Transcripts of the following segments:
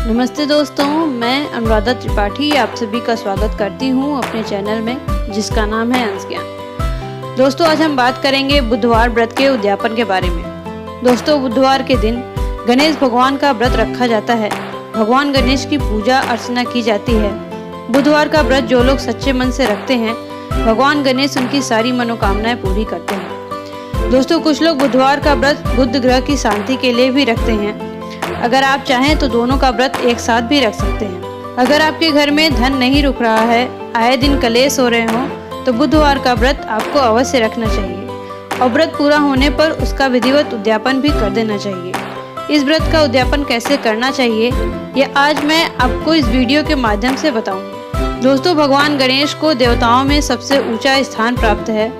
नमस्ते दोस्तों, मैं अनुराधा त्रिपाठी आप सभी का स्वागत करती हूँ अपने चैनल में जिसका नाम है अंश ज्ञान। दोस्तों, आज हम बात करेंगे बुधवार व्रत के उद्यापन के बारे में। दोस्तों, बुधवार के दिन गणेश भगवान का व्रत रखा जाता है। भगवान गणेश की पूजा अर्चना की जाती है। बुधवार का व्रत जो लोग सच्चे मन से रखते हैं, भगवान गणेश उनकी सारी मनोकामनाएं पूरी करते हैं। दोस्तों, कुछ लोग बुधवार का व्रत बुध ग्रह की शांति के लिए भी रखते हैं। अगर आप चाहें तो दोनों का व्रत एक साथ भी रख सकते हैं। अगर आपके घर में धन नहीं रुक रहा है, आए दिन कलेश हो रहे हों, तो बुधवार का व्रत आपको अवश्य रखना चाहिए और व्रत पूरा होने पर उसका विधिवत उद्यापन भी कर देना चाहिए। इस व्रत का उद्यापन कैसे करना चाहिए, ये आज मैं आपको इस वीडियो के माध्यम से बताऊंगी। दोस्तों, भगवान गणेश को देवताओं में सबसे ऊंचा स्थान प्राप्त है।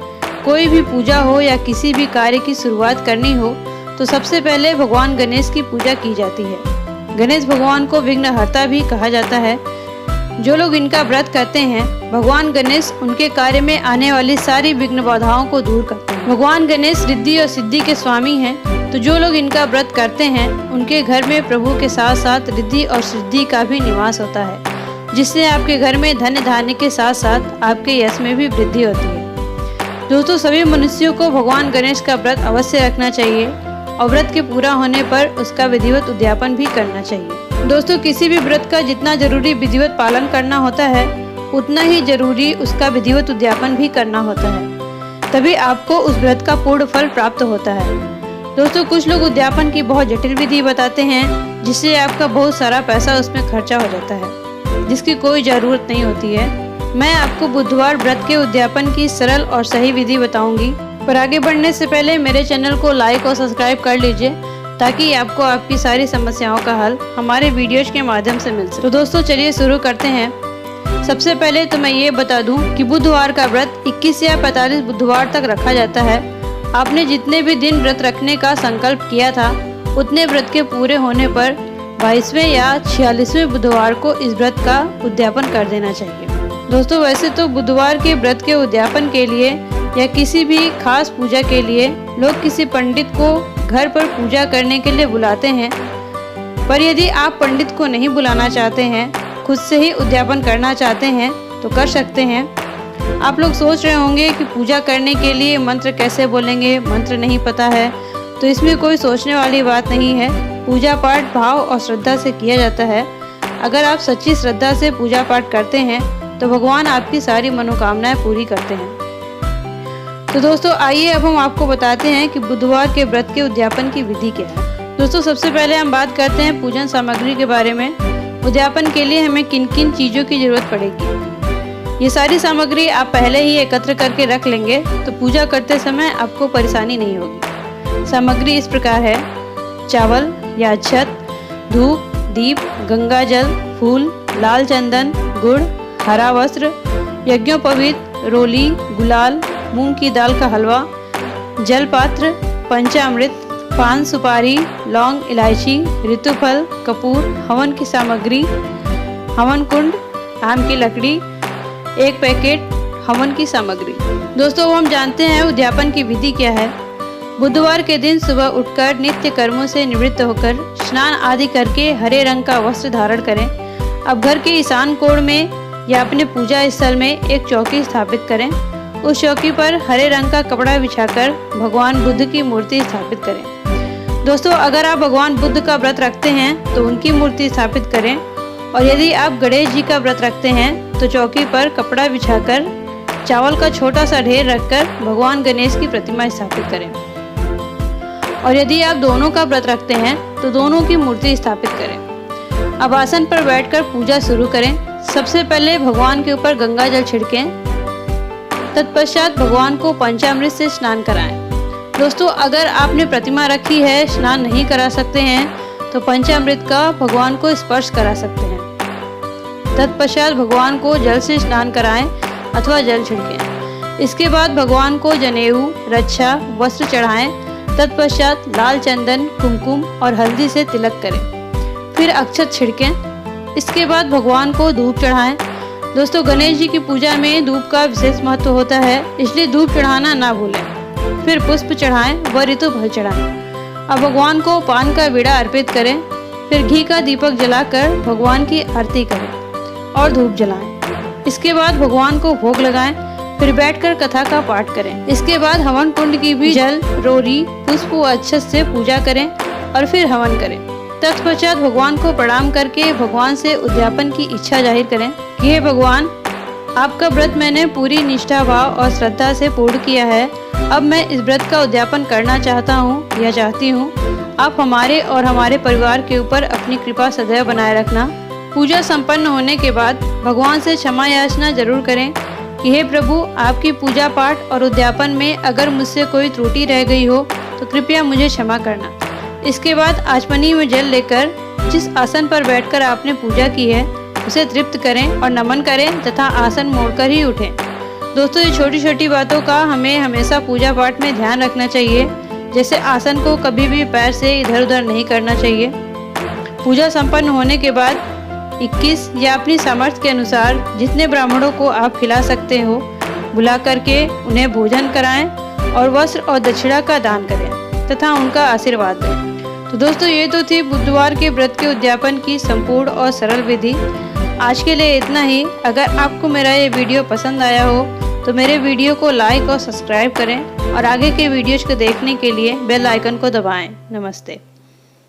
कोई भी पूजा हो या किसी भी कार्य की शुरुआत करनी हो तो सबसे पहले भगवान गणेश की पूजा की जाती है। गणेश भगवान को विघ्नहर्ता भी कहा जाता है। जो लोग इनका व्रत करते हैं, भगवान गणेश उनके कार्य में आने वाली सारी विघ्न बाधाओं को दूर करते हैं। भगवान गणेश रिद्धि और सिद्धि के स्वामी हैं, तो जो लोग इनका व्रत करते हैं उनके घर में प्रभु के साथ साथ रिद्धि और सिद्धि का भी निवास होता है, जिससे आपके घर में धन धान्य के साथ साथ आपके यश में भी वृद्धि होती है। दोस्तों, सभी मनुष्यों को भगवान गणेश का व्रत अवश्य रखना चाहिए और व्रत के पूरा होने पर उसका विधिवत उद्यापन भी करना चाहिए। दोस्तों, किसी भी व्रत का जितना जरूरी विधिवत पालन करना होता है, उतना ही जरूरी उसका विधिवत उद्यापन भी करना होता है। तभी आपको उस व्रत का पूर्ण फल प्राप्त होता है। दोस्तों, कुछ लोग उद्यापन की बहुत जटिल विधि बताते हैं, जिससे आपका बहुत सारा पैसा उसमें खर्चा हो जाता है, जिसकी कोई जरूरत नहीं होती है। मैं आपको बुधवार व्रत के उद्यापन की सरल और सही विधि बताऊंगी। पर आगे बढ़ने से पहले मेरे चैनल को लाइक और सब्सक्राइब कर लीजिए, ताकि आपको आपकी सारी समस्याओं का हल हमारे वीडियोज के माध्यम से मिल सके। तो दोस्तों, चलिए शुरू करते हैं। सबसे पहले तो मैं ये बता दूं कि बुधवार का व्रत 21 या 45 बुधवार तक रखा जाता है। आपने जितने भी दिन व्रत रखने का संकल्प किया था, उतने व्रत के पूरे होने पर 22वें या 46वें बुधवार को इस व्रत का उद्यापन कर देना चाहिए। दोस्तों, वैसे तो बुधवार के व्रत के उद्यापन के लिए या किसी भी खास पूजा के लिए लोग किसी पंडित को घर पर पूजा करने के लिए बुलाते हैं, पर यदि आप पंडित को नहीं बुलाना चाहते हैं, खुद से ही उद्यापन करना चाहते हैं तो कर सकते हैं। आप लोग सोच रहे होंगे कि पूजा करने के लिए मंत्र कैसे बोलेंगे, मंत्र नहीं पता है। तो इसमें कोई सोचने वाली बात नहीं है। पूजा पाठ भाव और श्रद्धा से किया जाता है। अगर आप सच्ची श्रद्धा से पूजा पाठ करते हैं तो भगवान आपकी सारी मनोकामनाएं पूरी करते हैं। तो दोस्तों, आइए अब हम आपको बताते हैं कि बुधवार के व्रत के उद्यापन की विधि क्या है। दोस्तों, सबसे पहले हम बात करते हैं पूजन सामग्री के बारे में। उद्यापन के लिए हमें किन किन चीज़ों की जरूरत पड़ेगी, ये सारी सामग्री आप पहले ही एकत्र करके रख लेंगे तो पूजा करते समय आपको परेशानी नहीं होगी। सामग्री इस प्रकार है: चावल या अक्षत, धूप, दीप, गंगा जल, फूल, लाल चंदन, गुड़, हरा वस्त्र, यज्ञोपवीत, रोली, गुलाल, मूंग की दाल का हलवा, जल पात्र, पंचामृत, पान सुपारी, लौंग, इलायची, ऋतुफल, कपूर, हवन की सामग्री, हवन कुंड, आम की लकड़ी, 1 पैकेट हवन की सामग्री। दोस्तों, हम जानते हैं उद्यापन की विधि क्या है। बुधवार के दिन सुबह उठकर नित्य कर्मों से निवृत्त होकर स्नान आदि करके हरे रंग का वस्त्र धारण करें। अब घर के ईशान कोण में या अपने पूजा स्थल में एक चौकी स्थापित करें। उस चौकी पर हरे रंग का कपड़ा बिछाकर भगवान बुद्ध की मूर्ति स्थापित करें। दोस्तों, अगर आप भगवान बुद्ध का व्रत रखते हैं तो उनकी मूर्ति स्थापित करें, और यदि आप गणेश जी का व्रत रखते हैं तो चौकी पर कपड़ा बिछाकर चावल का छोटा सा ढेर रखकर भगवान गणेश की प्रतिमा स्थापित करें। और यदि आप दोनों का व्रत रखते हैं तो दोनों की मूर्ति स्थापित करें। अब आसन पर बैठकर पूजा शुरू करें। सबसे पहले भगवान के ऊपर गंगा जल छिड़कें। तत्पश्चात भगवान को पंचामृत से स्नान कराएं। दोस्तों, अगर आपने प्रतिमा रखी है, स्नान नहीं करा सकते हैं तो पंचामृत का भगवान को स्पर्श करा सकते हैं। तत्पश्चात भगवान को जल से स्नान कराएं अथवा जल छिड़कें। इसके बाद भगवान को जनेऊ, रक्षा, वस्त्र चढ़ाएं। तत्पश्चात लाल चंदन, कुमकुम और हल्दी से तिलक करें। फिर अक्षत छिड़कें। इसके बाद भगवान को धूप चढ़ाएं। दोस्तों, गणेश जी की पूजा में धूप का विशेष महत्व होता है, इसलिए धूप चढ़ाना ना भूलें। फिर पुष्प चढ़ाएं व ऋतु फल चढ़ाएं। अब भगवान को पान का बीड़ा अर्पित करें। फिर घी का दीपक जलाकर भगवान की आरती करें और धूप जलाएं। इसके बाद भगवान को भोग लगाएं, फिर बैठकर कथा का पाठ करें। इसके बाद हवन कुंड की भी जल, रोरी, पुष्प व अक्षत से पूजा करें और फिर हवन करें। तत्पश्चात भगवान को प्रणाम करके भगवान से उद्यापन की इच्छा जाहिर करें कि हे भगवान, आपका व्रत मैंने पूरी निष्ठा भाव और श्रद्धा से पूर्ण किया है। अब मैं इस व्रत का उद्यापन करना चाहता हूँ या चाहती हूँ। आप हमारे और हमारे परिवार के ऊपर अपनी कृपा सदैव बनाए रखना। पूजा संपन्न होने के बाद भगवान से क्षमा याचना जरूर करें कि हे प्रभु, आपकी पूजा पाठ और उद्यापन में अगर मुझसे कोई त्रुटि रह गई हो तो कृपया मुझे क्षमा करना। इसके बाद आचमनी में जल लेकर जिस आसन पर बैठकर आपने पूजा की है उसे तृप्त करें और नमन करें तथा आसन मोड़कर ही उठें। दोस्तों, ये छोटी छोटी बातों का हमें हमेशा पूजा पाठ में ध्यान रखना चाहिए। जैसे आसन को कभी भी पैर से इधर उधर नहीं करना चाहिए। पूजा संपन्न होने के बाद 21 या अपनी सामर्थ्य के अनुसार जितने ब्राह्मणों को आप खिला सकते हो बुला करके उन्हें भोजन कराएं और वस्त्र और दक्षिणा का दान करें तथा उनका आशीर्वाद दें। तो दोस्तों, ये तो थी बुधवार के व्रत के उद्यापन की संपूर्ण और सरल विधि। आज के लिए इतना ही। अगर आपको मेरा ये वीडियो पसंद आया हो तो मेरे वीडियो को लाइक और सब्सक्राइब करें और आगे के वीडियोज को देखने के लिए बेल आइकन को दबाएं। नमस्ते।